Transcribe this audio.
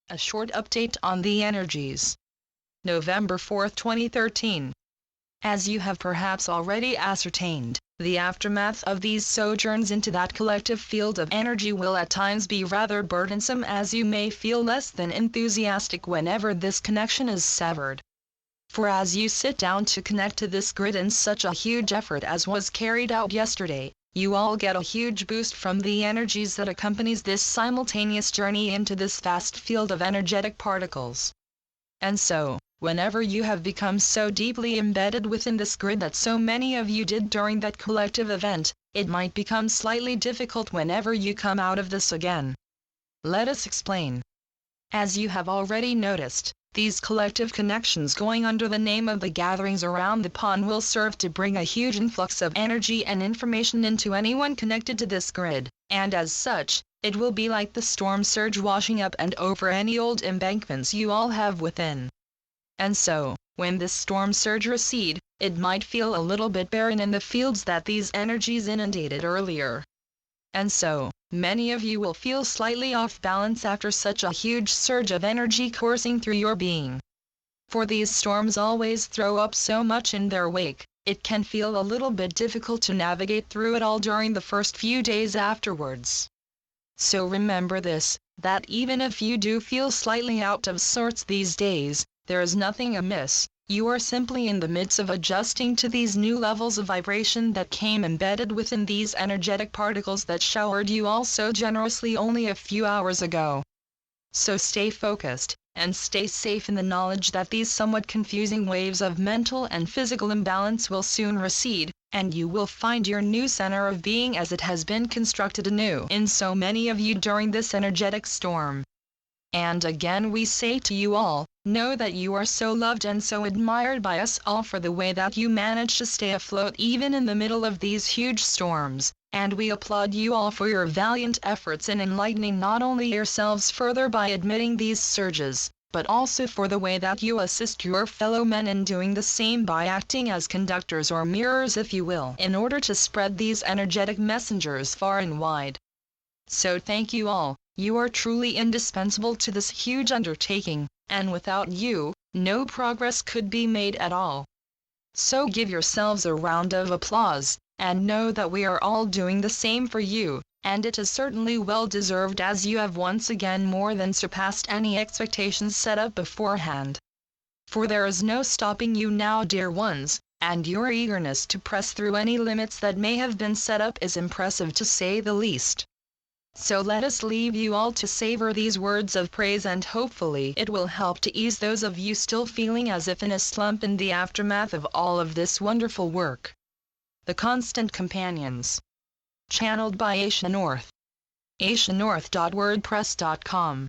A short update on the energies. November 4, 2013. As you have perhaps already ascertained, the aftermath of these sojourns into that collective field of energy will at times be rather burdensome, as you may feel less than enthusiastic whenever this connection is severed. For as you sit down to connect to this grid in such a huge effort as was carried out yesterday, you all get a huge boost from the energies that accompanies this simultaneous journey into this vast field of energetic particles. And so, whenever you have become so deeply embedded within this grid that so many of you did during that collective event, it might become slightly difficult whenever you come out of this again. Let us explain. As you have already noticed, these collective connections going under the name of the gatherings around the pond will serve to bring a huge influx of energy and information into anyone connected to this grid, and as such, it will be like the storm surge washing up and over any old embankments you all have within. And so, when this storm surge recede, it might feel a little bit barren in the fields that these energies inundated earlier. And so, many of you will feel slightly off balance after such a huge surge of energy coursing through your being. For these storms always throw up so much in their wake, it can feel a little bit difficult to navigate through it all during the first few days afterwards. So remember this, that even if you do feel slightly out of sorts these days, there is nothing amiss. You are simply in the midst of adjusting to these new levels of vibration that came embedded within these energetic particles that showered you all so generously only a few hours ago. So stay focused, and stay safe in the knowledge that these somewhat confusing waves of mental and physical imbalance will soon recede, and you will find your new center of being as it has been constructed anew in so many of you during this energetic storm. And again we say to you all, know that you are so loved and so admired by us all for the way that you manage to stay afloat even in the middle of these huge storms, and we applaud you all for your valiant efforts in enlightening not only yourselves further by admitting these surges, but also for the way that you assist your fellow men in doing the same by acting as conductors or mirrors, if you will, in order to spread these energetic messengers far and wide. So thank you all. You are truly indispensable to this huge undertaking, and without you, no progress could be made at all. So give yourselves a round of applause, and know that we are all doing the same for you, and it is certainly well deserved, as you have once again more than surpassed any expectations set up beforehand. For there is no stopping you now, dear ones, and your eagerness to press through any limits that may have been set up is impressive to say the least. So let us leave you all to savor these words of praise, and hopefully it will help to ease those of you still feeling as if in a slump in the aftermath of all of this wonderful work. The Constant Companions. Channeled by Asia North. asianorth.wordpress.com